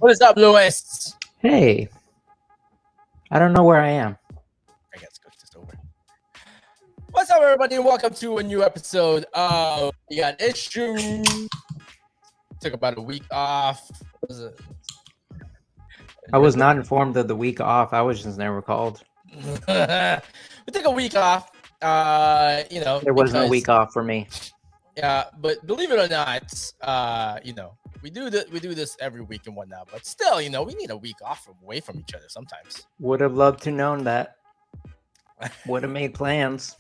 What is up, Lewis? Hey, I don't know where I am. I guess switch this over. What's up, everybody, and welcome to a new episode of We Got Issues. Took about a week off. What was it? I was not informed of the week off. I was just never called. We took a week off. There was no week off for me. Yeah, but believe it or not, we do this every week and whatnot. But still, we need a week off away from each other sometimes. Would have loved to known that. Would have made plans.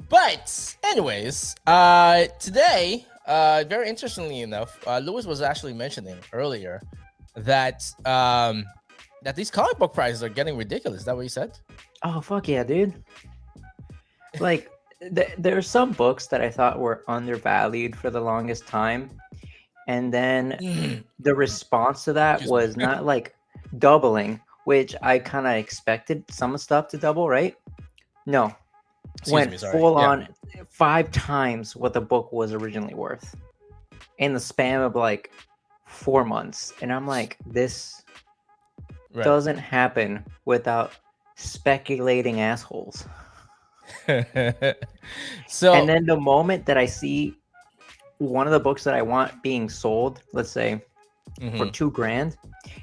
But anyways, today, very interestingly enough, Lewis was actually mentioning earlier that that these comic book prices are getting ridiculous. Is that what you said? Oh, fuck yeah, dude. Like, there are some books that I thought were undervalued for the longest time. And then the response to that was not like doubling, which I kind of expected some stuff to double, right? No. Went full on 5 times what the book was originally worth in the span of like 4 months. And I'm like, this doesn't happen without speculating assholes. So, and then the moment that I see one of the books that I want being sold, let's say for $2,000,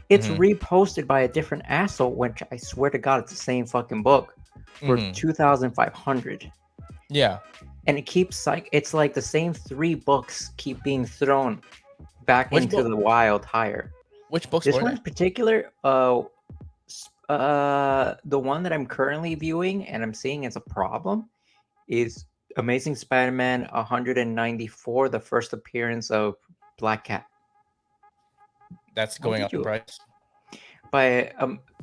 it's reposted by a different asshole, which I swear to God, it's the same fucking book for $2,500. Yeah, and it keeps like it's like the same 3 books keep being thrown back into the wild higher. Which books? This one in particular, the one that I'm currently viewing and I'm seeing as a problem is Amazing Spider-Man 194, the first appearance of Black Cat. That's going up in price by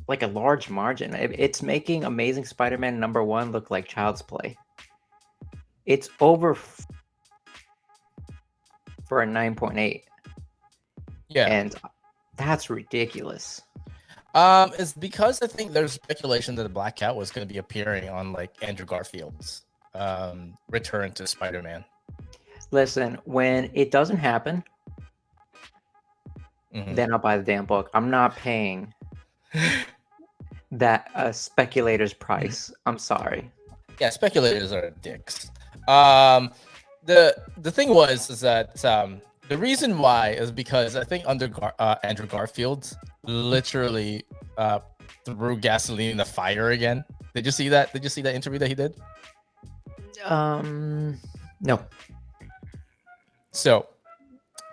like a large margin. It's making Amazing Spider-Man #1 look like child's play. It's over for a 9.8. Yeah, and that's ridiculous. It's because I think there's speculation that the Black Cat was going to be appearing on like Andrew Garfield's Return to Spider-Man. Listen, when it doesn't happen, then I'll buy the damn book. I'm not paying that speculator's price. I'm sorry. Yeah, speculators are dicks. The thing is that the reason why is because I think Andrew Garfield literally threw gasoline in the fire again. Did you see that? Did you see that interview that he did? No. So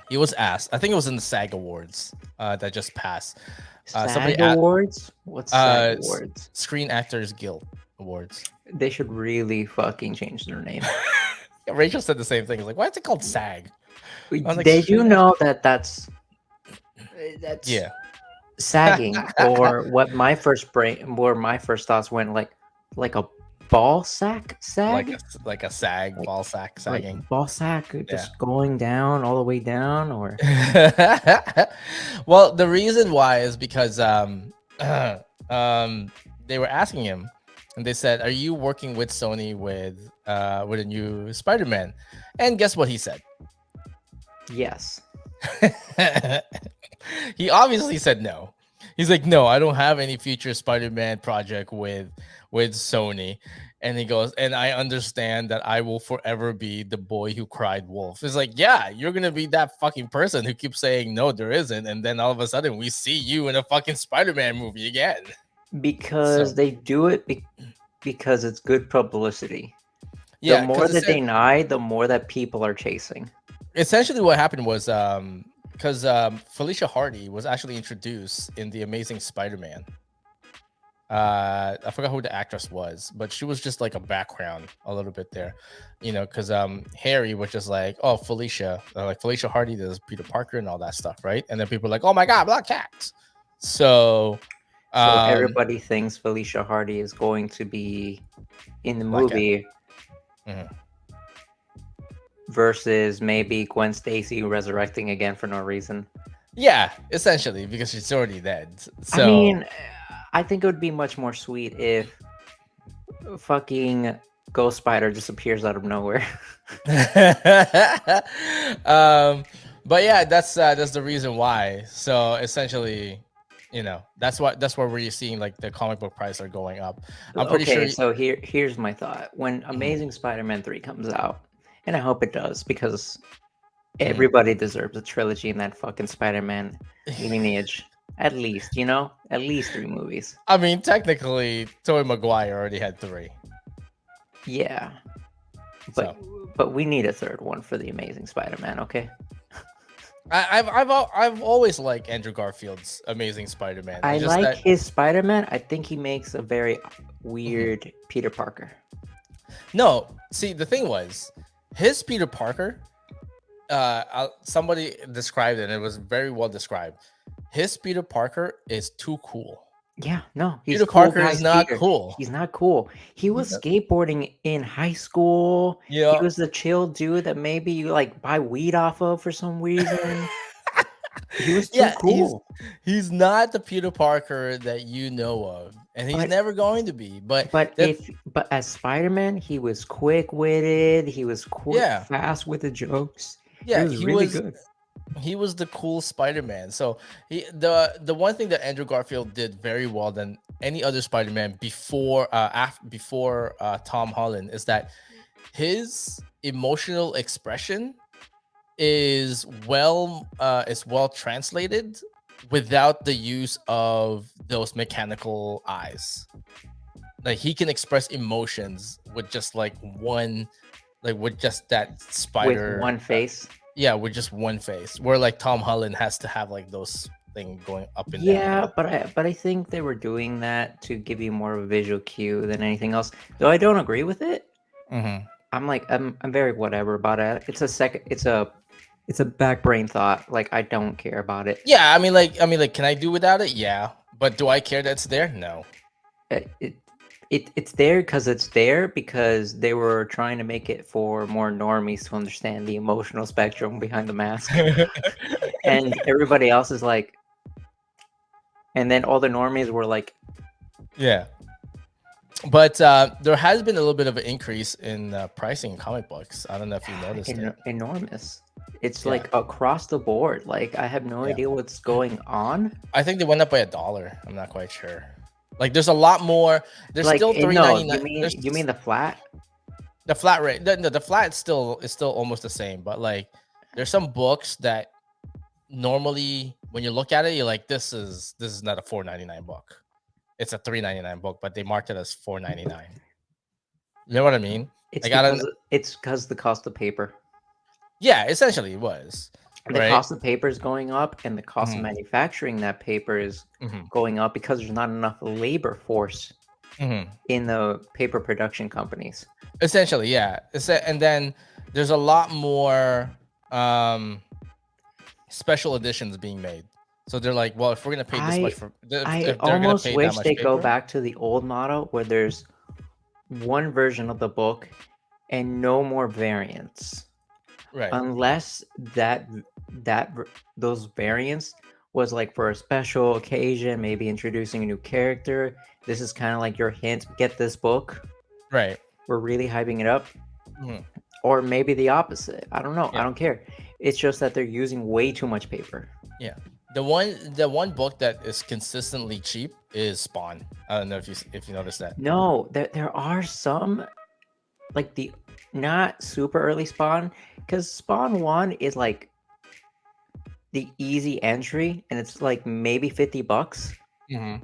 he was asked. I think it was in the SAG Awards that just passed. SAG Awards? What's SAG Awards? Screen Actors Guild Awards. They should really fucking change their name. Rachel said the same thing. Like, why is it called SAG? They do know that's yeah, sagging, or what my first thoughts went like a ball sack sag, like a sag, ball sack sagging, like ball sack just going down all the way down, or well, the reason why is because they were asking him, and they said, "Are you working with Sony with a new Spider-Man?" And guess what he said? Yes. He obviously said no. He's like, no, I don't have any future Spider-Man project with Sony. And he goes, and I understand that I will forever be the boy who cried wolf. It's like, yeah, you're gonna be that fucking person who keeps saying no, there isn't, and then all of a sudden we see you in a fucking Spider-Man movie again. Because they do it because it's good publicity. Yeah, the more that they deny, the more that people are chasing. Essentially, what happened was because Felicia Hardy was actually introduced in the Amazing Spider-Man. I forgot who the actress was, but she was just like a background a little bit there, because Harry was just like, oh, Felicia Hardy does Peter Parker and all that stuff, right? And then people are like, oh my God, Black Cat. So everybody thinks Felicia Hardy is going to be in the movie. Versus maybe Gwen Stacy resurrecting again for no reason. Yeah, essentially, because she's already dead. So I mean, I think it would be much more sweet if fucking Ghost Spider just appears out of nowhere. But yeah, that's the reason why. So essentially, that's where we're seeing like the comic book price are going up. I'm pretty sure. Okay, so here's my thought. When Mhm, Amazing Spider-Man 3 comes out, and I hope it does because mhm. everybody deserves a trilogy in that fucking Spider-Man lineage. At least, at least 3 movies. I mean, technically, Tobey Maguire already had three. Yeah, but So but we need a third one for the Amazing Spider-Man. Okay, I've always liked Andrew Garfield's Amazing Spider-Man. I It's just like that. his Spider-Man. I think he makes a very Mhm. weird Peter Parker. No, see, the thing was, his Peter Parker. Somebody described it, and it was very well described. His Peter Parker is too cool. Yeah, no, he's Peter cool Parker is guy's not Peter. cool. He's not cool. He He's was not, skateboarding in high school. He yeah. was the chill dude that maybe you like buy weed off of for some reason. He was too Yeah, cool. he's not the Peter Parker that you know of, and he's But never going to be. But but that, but as Spider-Man, he was quick-witted. He was quick, yeah, fast with the jokes. He yeah, was he really was good. he was the cool Spider-Man. So the one thing that Andrew Garfield did very well than any other Spider-Man before Tom Holland is that his emotional expression is well translated without the use of those mechanical eyes. Like he can express emotions with just like one, like with just that With spider. one face. Yeah, with just one face. Where like Tom Holland has to have like those thing going up and down. Yeah, but I think they were doing that to give you more of a visual cue than anything else. Though I don't agree with it. Mm-hmm. I'm very whatever about it. It's a back brain thought. Like I don't care about it. Yeah, I mean, like, can I do without it? Yeah, but do I care that it's there? No. It's there because it's there because they were trying to make it for more normies to understand the emotional spectrum behind the mask, and everybody else is like, and then all the normies were like, Yeah. But there has been a little bit of an increase in pricing in comic books. I don't know if you noticed it. enormous. It's Yeah, like across the board. Like I have no yeah. idea what's going on. I think they went up by $1. I'm not quite sure. Like, there's a lot more. There's Like still three no, ninety nine. There's you mean the flat? the flat rate. The flat is still almost the same. But like, there's some books that normally when you look at it, you're like, this is not a $4.99 book. It's a $3.99 book, but they marked it as $4.99. You know what I mean? It's Like, I don't. because the cost of paper. Yeah, essentially it was The right. cost of paper is going up, and the cost of Hmm. manufacturing that paper is Hmm. going up because there's not enough labor force Hmm. in the paper production companies. Essentially, yeah. And then there's a lot more um special editions being made. So they're like, well, if we're gonna pay this much I for I if they're gonna almost pay that wish much they go paper, back to the old model where there's one version of the book and no more variants, right? unless those variants was like for a special occasion, maybe introducing a new character. This is kind of like your hint, get this book, Right. we're really hyping it up. Mhm. Or maybe the opposite, I don't know, I Yeah. don't care. It's just that they're using way too much paper. Yeah. The one book that is consistently cheap is Spawn. I don't know if you noticed that. No, there are some like the not super early Spawn, because Spawn 1 is like the easy entry and it's like maybe $50. Hmm.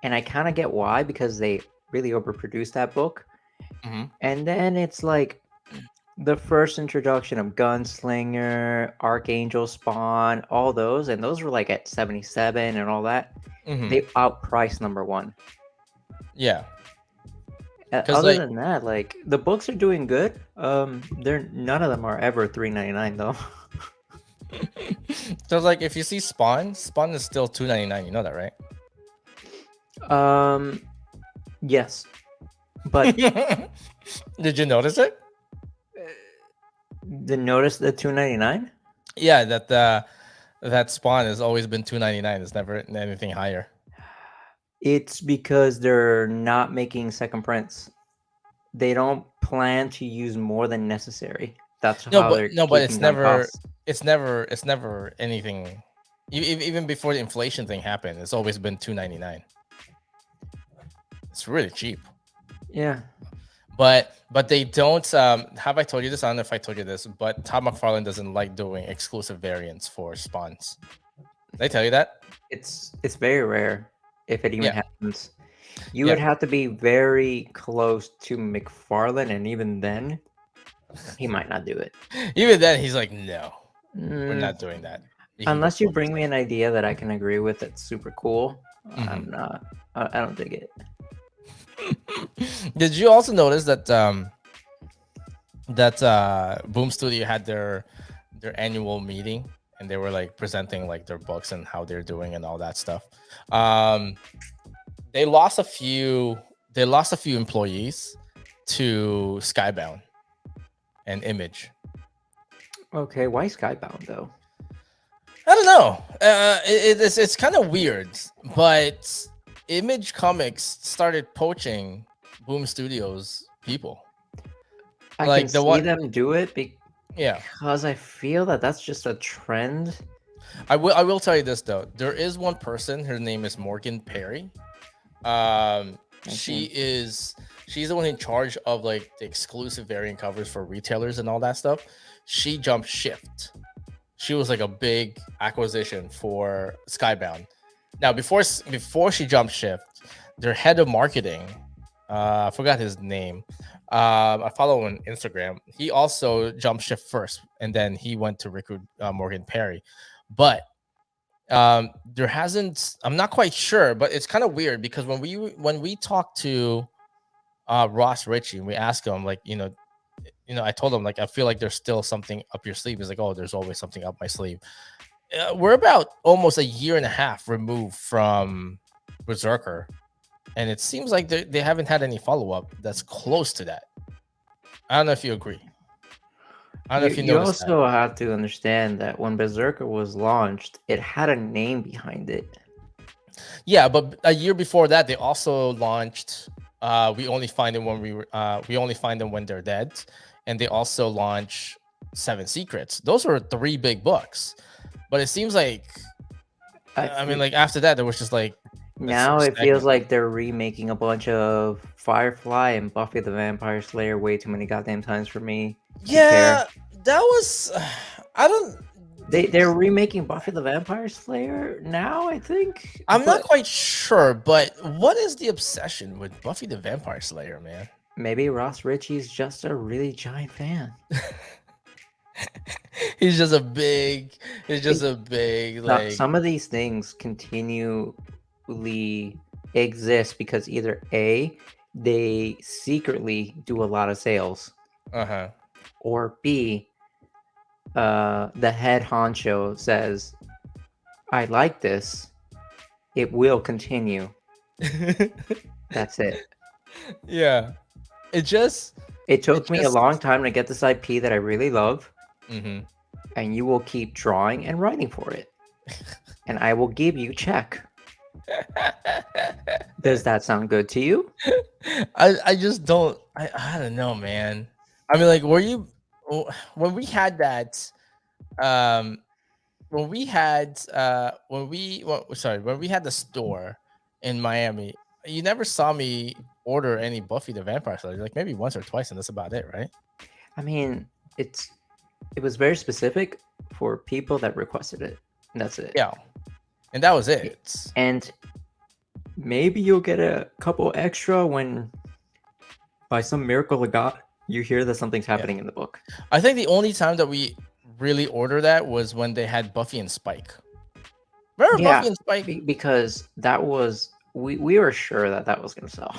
And I kind of get why, because they really overproduced that book. Hmm. And then it's like the first introduction of Gunslinger, Archangel Spawn, all those, and those were like at 77 and all that. Hmm. They outpriced number 1. Yeah. Because Other like, than that, like the books are doing good. They're none of them are ever $3.99 though. so like if you see Spawn is still $2.99. You know that, right? Yes, but Did you notice it? notice the $2.99. Yeah, that Spawn has always been $2.99. It's never anything higher. It's because they're not making second prints. They don't plan to use more than necessary. That's No, how but they're no, but it's keeping down never costs. it's never anything. Even before the inflation thing happened, it's always been $2.99. It's really cheap. Yeah. But they don't. Have I told you this? I don't know if I told you this, but Todd McFarlane doesn't like doing exclusive variants for spawns. Did I tell you that? It's very rare if it even Yeah. happens. You would Yeah. have to be very close to McFarlane, and even then, he might not do it. Even then, he's like, no, we're Mm, not doing that. You can go unless you fuck bring me yourself. an idea that I can agree with that's super cool, Mhm. I'm not. I don't dig it. Did you also notice that Boom Studio had their annual meeting, and they were like presenting like their books and how they're doing and all that stuff? They lost a few employees to Skybound and Image. Okay, why Skybound though? I don't know. It's kind of weird, but Image Comics started poaching Boom Studios people. I Like can the see one, them do it yeah. because I feel that that's just a trend. I will tell you this though. There is one person. Her name is Morgan Perry. She's the one in charge of like the exclusive variant covers for retailers and all that stuff. She jumped shift. She was like a big acquisition for Skybound. Now before she jumped shift, their head of marketing, I forgot his name. I follow him on Instagram. He also jumped shift first, and then he went to recruit Morgan Perry. But there hasn't. I'm not quite sure, but it's kind of weird because when we talked to Ross Ritchie and we asked him, like, I told him, like, I feel like there's still something up your sleeve. He's like, oh, there's always something up my sleeve. We're about almost a year and a half removed from Berserker, and it seems like they haven't had any follow-up that's close to that. I don't know if you agree. I don't know if you You noticed that. also have to understand that when Berserker was launched, it had a name behind it. Yeah, but a year before that, they also launched we only find them when they're dead, and they also launch Seven Secrets. Those were 3 big books. But it seems like I mean, like, after that, there was just like now it feels like they're remaking a bunch of Firefly and Buffy the Vampire Slayer way too many goddamn times for me. Yeah, that was I don't. They're remaking Buffy the Vampire Slayer now, I think. I'm not quite sure, but what is the obsession with Buffy the Vampire Slayer, man? Maybe Ross Ritchie's just a really giant fan. He's just a big like. Some of these things continually exist because either A, they secretly do a lot of sales, or B, the head honcho says, I like this, it will continue. That's it. Yeah. It took me a long time to get this IP that I really love, and you will keep drawing and writing for it, and I will give you check. Does that sound good to you? I just don't. I don't know, man. I mean, like, were you when we had that? When we had when we had the store in Miami, you never saw me order any Buffy the Vampire Slayer. Like maybe once or twice, and that's about it, right? I mean, it was very specific for people that requested it. And that's it. Yeah, and that was it. And maybe you'll get a couple extra when, by some miracle of God, you hear that something's happening in the book. I think the only time that we really ordered that was when they had Buffy and Spike. Remember Buffy and Spike? Because that was we were sure that was gonna sell.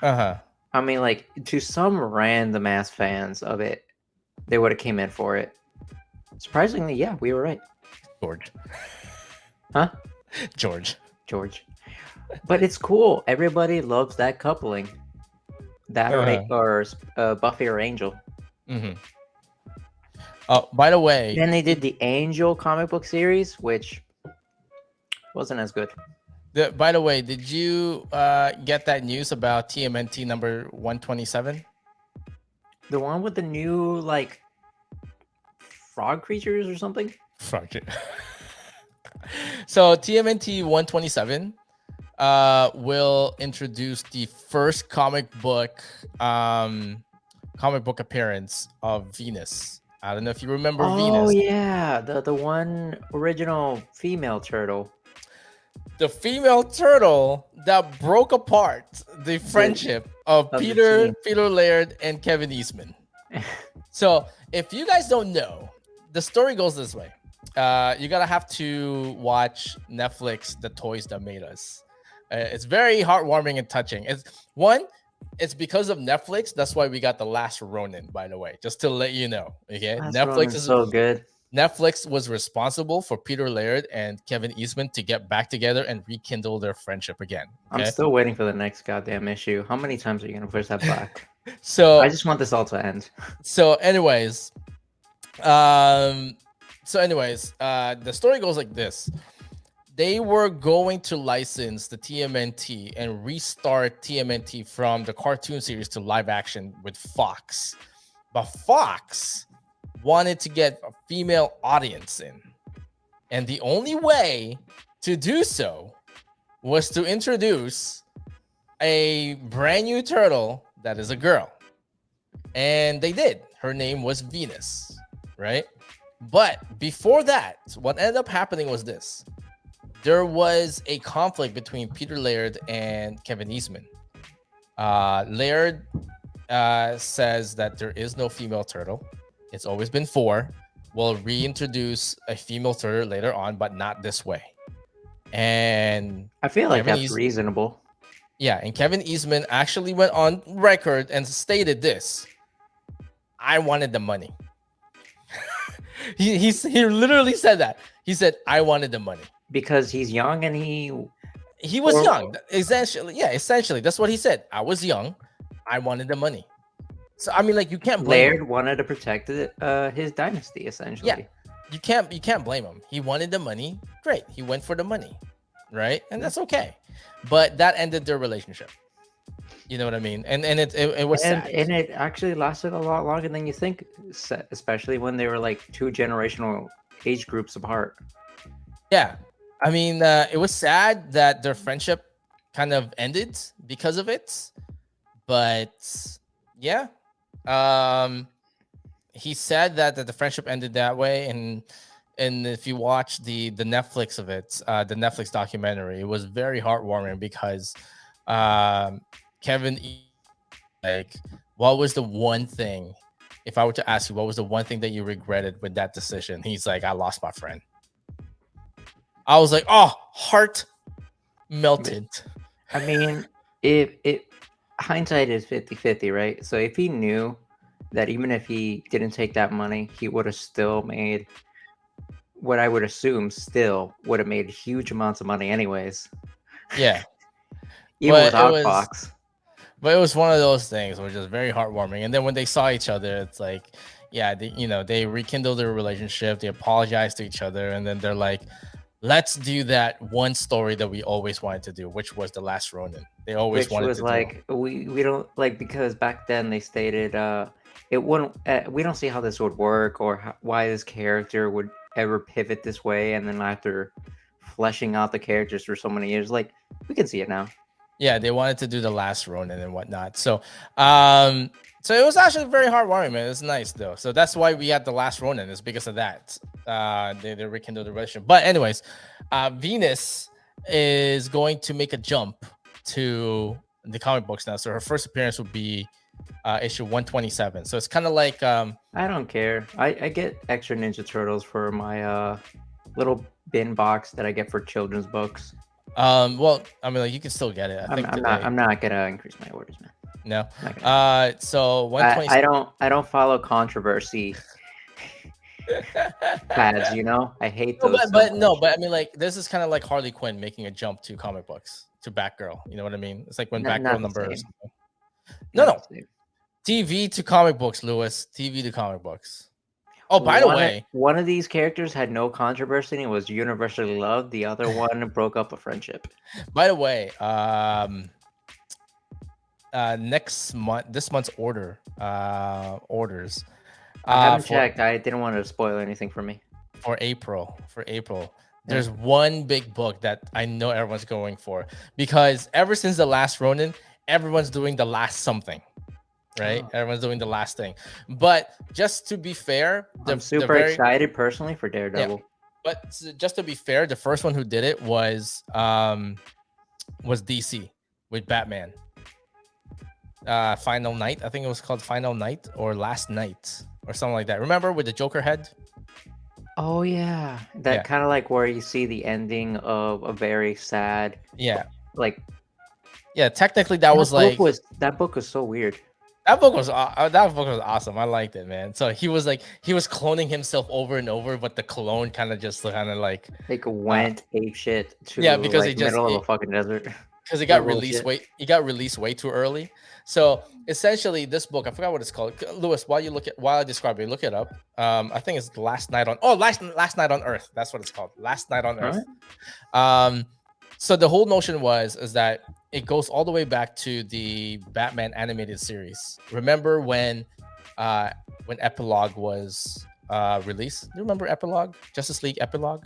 I mean, like, to some random ass fans of it, they would have came in for it. Surprisingly, yeah, we were right. George. Huh? George. But it's cool. Everybody loves that coupling. That or Buffy or Angel. Oh, by the way. Then they did the Angel comic book series, which wasn't as good. By the way, did you get that news about TMNT number 127? The one with the new, like, frog creatures or something. Fuck it. So TMNT 127 will introduce the first comic book appearance of Venus. I don't know if you remember Oh Venus. yeah, the one original female turtle. The female turtle that broke apart the friendship of the Peter team. Laird and Kevin Eastman. So if you guys don't know, the story goes this way. You gotta have to watch Netflix The Toys That Made Us. It's very heartwarming and touching. It's because of Netflix. That's why we got The Last Ronin, by the way, just to let you know. Okay, Netflix is so good. Netflix was responsible for Peter Laird and Kevin Eastman to get back together and rekindle their friendship again. Okay? I'm still waiting for the next goddamn issue. How many times are you gonna push that back? So I just want this all to end. So, anyways, the story goes like this. They were going to license the TMNT and restart TMNT from the cartoon series to live action with Fox. But Fox wanted to get a female audience in. And the only way to do so was to introduce a brand new turtle that is a girl. And they did. Her name was Venus, right? But before that, what ended up happening was this. There was a conflict between Peter Laird and Kevin Eastman. Laird says that there is no female turtle. It's always been 4. We'll reintroduce a female turtle later on, but not this way. And I feel like that's reasonable. Yeah, and Kevin Eastman actually went on record and stated this. I wanted the money. he literally said that. He said, I wanted the money. Because he's young and he was young. Essentially. That's what he said. I was young. I wanted the money. So, I mean, like, you can't blame Laird him. wanted to protect his dynasty, essentially. Yeah, you can't blame him. He wanted the money. Great. He went for the money, right? And that's okay. But that ended their relationship. You know what I mean? And it was sad. And it actually lasted a lot longer than you think, especially when they were like 2 generational age groups apart. Yeah. I mean, it was sad that their friendship kind of ended because of it. But yeah. He said that the friendship ended that way. And if you watch the Netflix of it, the Netflix documentary, it was very heartwarming because Kevin, like, what was the one thing, if I were to ask you, what was the one thing that you regretted with that decision? He's like, I lost my friend. I was like, oh, heart melted. I mean, if hindsight is 50-50, right? So if he knew that even if he didn't take that money, he would have still made what I would assume still would have made huge amounts of money anyways. Yeah. Even without Fox. But it was one of those things which is very heartwarming. And then when they saw each other, it's like, yeah, they rekindled their relationship. They apologized to each other. And then they're like, let's do that one story that we always wanted to do, which was The Last Ronin. They always wanted to do. We don't like, because back then they stated it wouldn't. We don't see how this would work or why this character would ever pivot this way. And then after fleshing out the characters for so many years, like, we can see it now. Yeah, they wanted to do The Last Ronin and whatnot. So, so it was actually very heartwarming, man. It's nice though. So that's why we had The Last Ronin, is because of that. They rekindled the relationship. But anyways, Venus is going to make a jump to the comic books now. So her first appearance would be issue 127. So it's kind of like I don't care. I get extra Ninja Turtles for my little bin box that I get for children's books. Well, I mean, like, you can still get it. I'm not gonna increase my orders, man. No. So 127. I don't follow controversy pads, you know. I hate those. But I mean, like, this is kind of like Harley Quinn making a jump to comic books, to Batgirl. You know what I mean? It's like when Batgirl numbers. No. TV to comic books, Lewis. TV to comic books. Oh, by the way, one of these characters had no controversy and was universally loved. The other one broke up a friendship. By the way, this month's orders, I haven't For checked. I didn't want to spoil anything for me. April. Yeah. There's one big book that I know everyone's going for, because ever since the last Ronin, everyone's doing the last something, right? Oh. Everyone's doing the last thing. But just to be fair, I'm super excited personally for Daredevil. but just to be fair, the first one who did it was DC with Batman. Final Night, I think it was called Final Night or Last Night or something like that. Remember, with the Joker head? Oh yeah, that Yeah. kind of like where you see the ending of a very sad, Yeah. like Yeah, technically that was like that book was so weird. that book was awesome. I liked it, man. So he was cloning himself over and over, but the clone kind of like Went ape shit to because like middle of a fucking desert. because it That got released bullshit. way too early. So essentially, this book, I forgot what it's called. Lewis, while I describe it, look it up. I think it's Last Night on Earth. That's what it's called. Last Night on Earth. So the whole notion is that it goes all the way back to the Batman animated series. Remember when Epilogue was released? Do you remember Epilogue? Justice League Epilogue?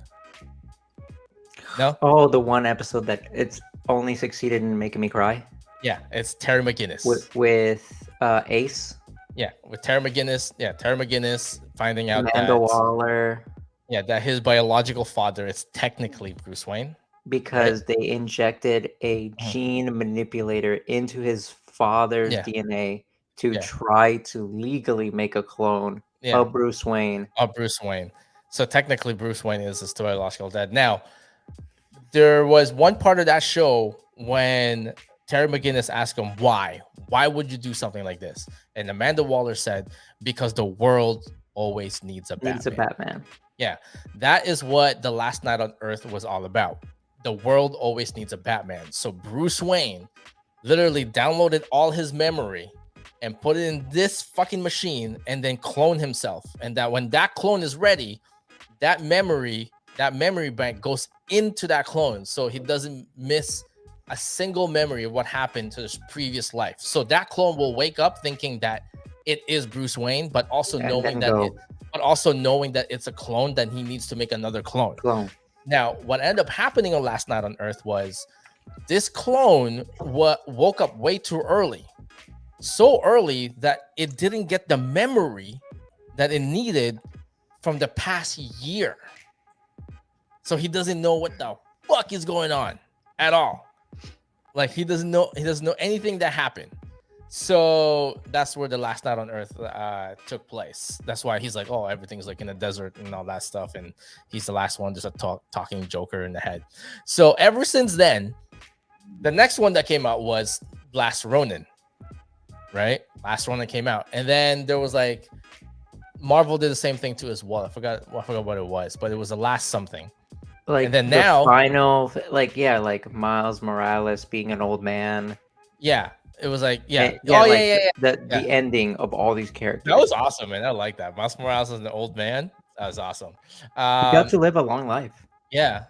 No? Oh, the one episode that it's only succeeded in making me cry. Yeah, it's Terry McGinnis. With Ace. Yeah, with Terry McGinnis. Yeah, Terry McGinnis finding out Amanda Waller. Yeah, that his biological father is technically Bruce Wayne. Because they injected a gene manipulator into his father's DNA to try to legally make a clone of Bruce Wayne. So technically, Bruce Wayne is his biological dad. Now, there was one part of that show when Terry McGinnis asked him, why? Why would you do something like this? And Amanda Waller said, because the world always needs a Batman. Yeah, that is what The Last Night on Earth was all about. The world always needs a Batman. So Bruce Wayne literally downloaded all his memory and put it in this fucking machine and then clone himself. And that when that clone is ready, that memory bank goes into that clone. So he doesn't miss a single memory of what happened to his previous life. So that clone will wake up thinking that it is Bruce Wayne, but also knowing that it's a clone, that he needs to make another clone. Now, what ended up happening on Last Night on Earth was this clone woke up way too early. So early that it didn't get the memory that it needed from the past year. So he doesn't know what the fuck is going on at all. Like he doesn't know anything that happened. So that's where The Last Night on Earth took place. That's why he's like, oh, everything's like in a desert and all that stuff. And he's the last one, just a talking Joker in the head. So ever since then, the next one that came out was Last Ronin, right? Last one that came out. And then there was like, Marvel did the same thing too as well. I forgot what it was, but it was the last something. Like, and then now, final, like Miles Morales being an old man. Yeah. It was like, The ending of all these characters. That was awesome, man. I like that. Miles Morales is an old man. That was awesome. He got to live a long life. Yeah.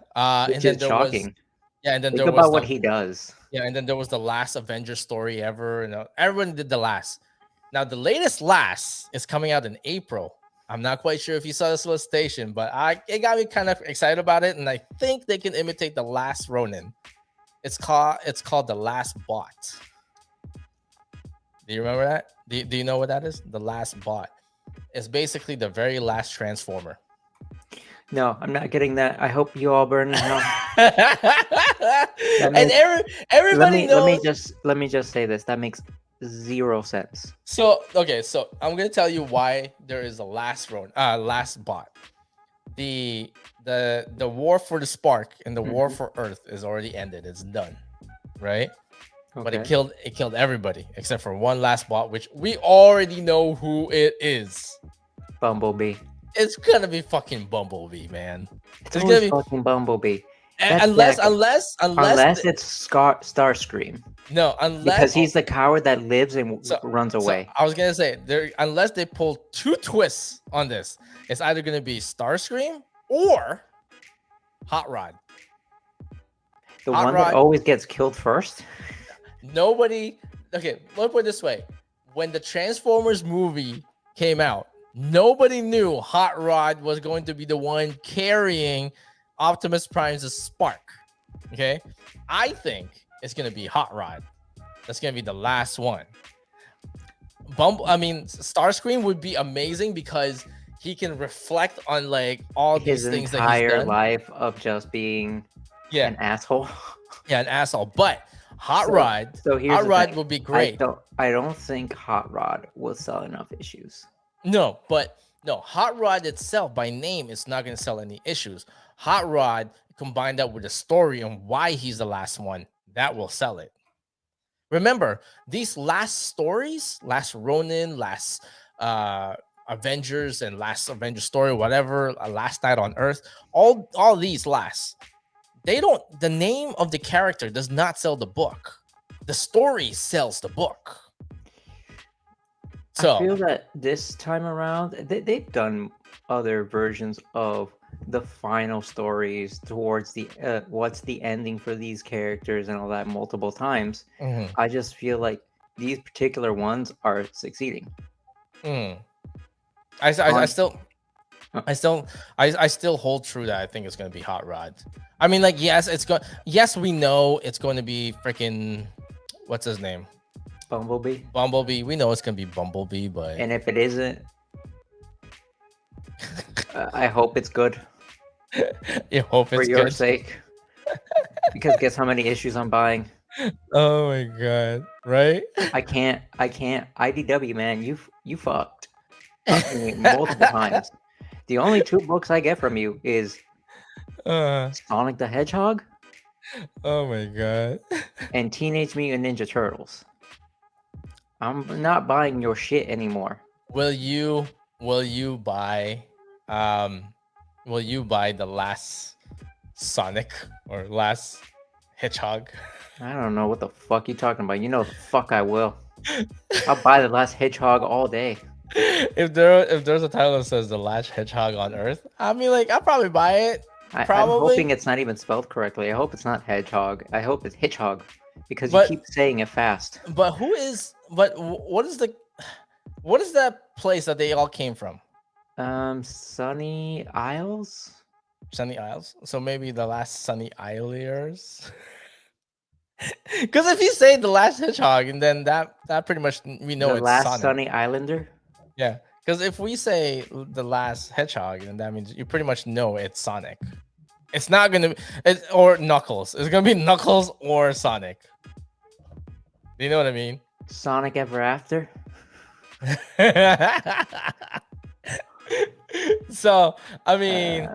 Which is shocking. And then think about what he does. Yeah, and then there was the last Avengers story ever. And everyone did the last. Now, the latest last is coming out in April. I'm not quite sure if you saw the solicitation, but it got me kind of excited about it. And I think they can imitate the last Ronin. It's called The Last Bot. Do you remember that? Do you know what that is? The Last Bot. It's basically the very last Transformer. No, I'm not getting that. I hope you all burn in hell. Everybody knows. Let me just say this. That makes zero sense. So I'm gonna tell you why there is a last bot. The war for the spark and the war for Earth is already ended. It's done, right? Okay. But it killed everybody except for one last bot, which we already know who it is. Bumblebee. It's gonna be fucking Bumblebee, man. It's gonna be fucking Bumblebee. Unless it's Starscream. No, because he's the coward that lives and runs away. I was gonna say unless they pull two twists on this, it's either gonna be Starscream or Hot Rod. The one that always gets killed first. Nobody. Okay, let's put it this way: when the Transformers movie came out, Nobody knew Hot Rod was going to be the one carrying Optimus Prime's spark. Okay, I think it's gonna be Hot Rod. That's gonna be the last one. Starscream would be amazing because he can reflect on like all His these things that he's entire done. life of just being Yeah, an asshole. yeah, an asshole. But Hot So- Rod, So here's Hot the Rod thing. would be great. I don't think Hot Rod will sell enough issues. No, but no, Hot Rod itself by name is not going to sell any issues. Hot Rod combined that with a story on why he's the last one, that will sell it. Remember, these last stories, last Ronin, last Avengers and last Avengers story, whatever, Last Night on Earth, all these last. The name of the character does not sell the book. The story sells the book. So I feel that this time around, they've done other versions of the final stories towards the what's the ending for these characters and all that multiple times. mhm, I just feel like these particular ones are succeeding. mm. I still hold true that I think it's going to be Hot Rod. I mean, like, yes, we know it's going to be freaking, what's his name? Bumblebee. We know it's going to be Bumblebee, but And if it isn't, I hope it's good you hope for it's your good. sake. Because guess how many issues I'm buying? Oh my god! Right? I can't. IDW, man, you fucked me multiple times. The only 2 books I get from you is Sonic the Hedgehog Oh my god! and Teenage Mutant Ninja Turtles. I'm not buying your shit anymore. Will you buy the last Sonic or last Hedgehog? I don't know what the fuck you talking about. You know the fuck I will. I'll buy the last Hedgehog all day. If there's a title that says the last Hedgehog on Earth, I mean, like, I'll probably buy it. I'm Probably. hoping it's not even spelled correctly. I hope it's not Hedgehog. I hope it's Hitchhog because But- you keep saying it fast. But what is that place that they all came from? Sunny Isles. Sunny Isles. So maybe the last Sunny Isliers. Because if you say the last Hedgehog, and then that pretty much we know The it's last Sonic. Sunny Islander. Yeah. Because if we say the last Hedgehog, then that means you pretty much know it's Sonic. It's not gonna or Knuckles. It's gonna be Knuckles or Sonic. Do you know what I mean? Sonic Ever After. So I mean,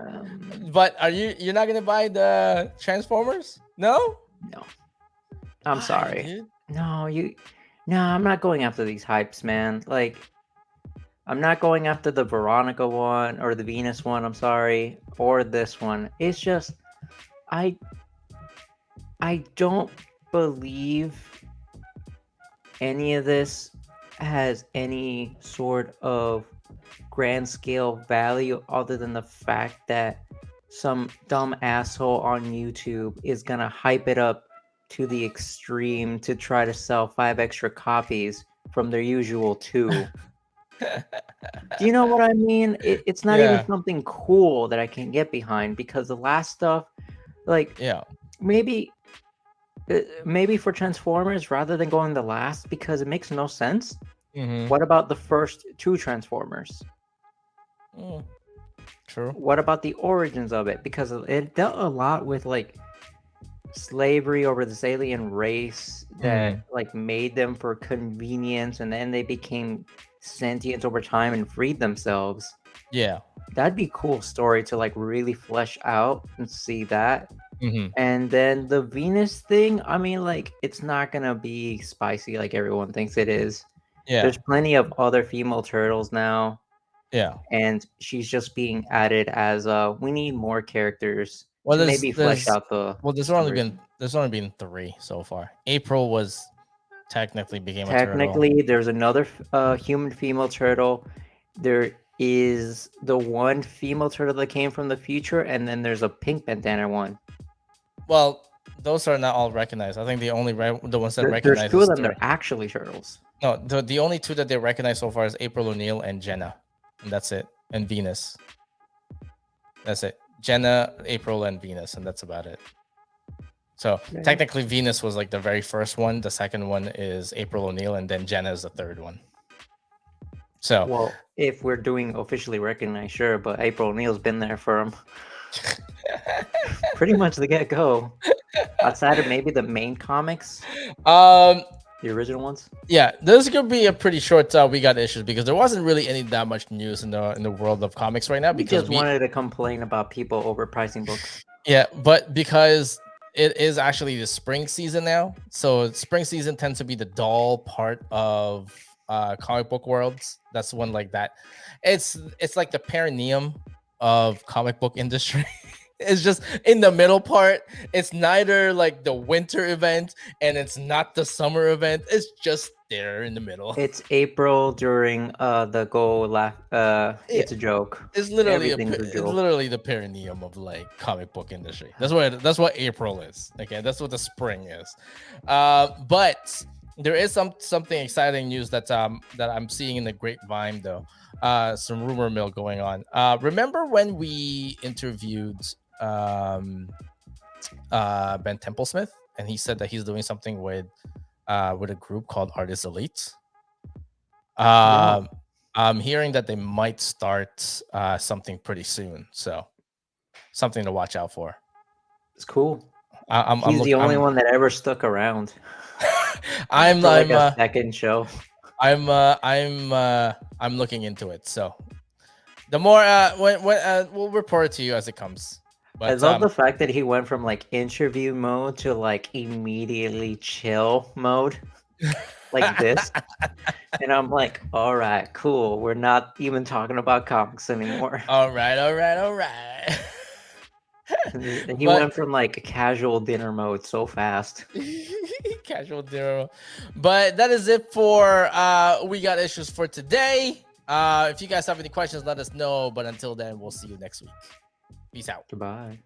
but you're not gonna buy the Transformers? No. No. I'm Why, sorry. dude? No, I'm not going after these hypes, man. Like, I'm not going after the Veronica one or the Venus one, I'm sorry, or this one. It's just I don't believe any of this has any sort of grand scale value other than the fact that some dumb asshole on YouTube is gonna hype it up to the extreme to try to sell 5 extra copies from their usual 2. Do you know what I mean? It's not Yeah. even something cool that I can get behind because the last stuff, like, Yeah. maybe for Transformers rather than going the last because it makes no sense. Mhm. What about the first 2 Transformers? True. What about the origins of it? Because it dealt a lot with like slavery over this alien race that like made them for convenience, and then they became sentient over time and freed themselves. Yeah. That'd be a cool story to like really flesh out and see that. Mhm. And then the Venus thing, I mean, like, it's not gonna be spicy like everyone thinks it is. Yeah. There's plenty of other female turtles now, Yeah. and she's just being added as we need more characters Well, to maybe flesh out the. Well, there's only been 3 so far. April was technically became a turtle. Technically, there's another human female turtle. There is the one female turtle that came from the future, and then there's a pink bandana one. Well, those are not all recognized. I think the only the ones that There's recognize 2 of is them. 3. They're actually turtles. No, the only 2 that they recognize so far is April O'Neil and Jenna. and that's it. And Venus. That's it. Jenna, April, and Venus, and that's about it. So technically, Venus was like the very first one. The second one is April O'Neil, and then Jenna is the third one. So, well, if we're doing officially recognized, sure, but April O'Neil's been there for pretty much the get-go. Outside of maybe the main comics, the original ones. Yeah, this could be a pretty short We Got Issues because there wasn't really any that much news in the world of comics right now. We because just wanted to complain about people overpricing books. Yeah, but because it is actually the spring season now, so spring season tends to be the dull part of comic book worlds. That's one like that. It's like the perineum of comic book industry. It's just in the middle part. It's neither like the winter event and it's not the summer event. It's just there in the middle. It's April during the it's a joke. It's literally Everything's a joke. It's literally the perineum of like comic book industry. That's what April is. Okay, that's what the spring is. But there is something exciting news that I'm seeing in the grapevine though. Some rumor mill going on. Remember when we interviewed Ben Templesmith and he said that he's doing something with a group called Artist Elite? I'm hearing that they might start something pretty soon, so something to watch out for. It's cool. He's the only one that ever stuck around. I'm like a second show. I'm looking into it. So the more we'll report it to you as it comes. But I love the fact that he went from like interview mode to like immediately chill mode, like this. And I'm like, all right, cool. We're not even talking about comics anymore. All right. And he went from like casual dinner mode so fast. Casual dinner. But that is it for We Got Issues for today. If you guys have any questions, let us know. But until then, we'll see you next week. Peace out. Goodbye.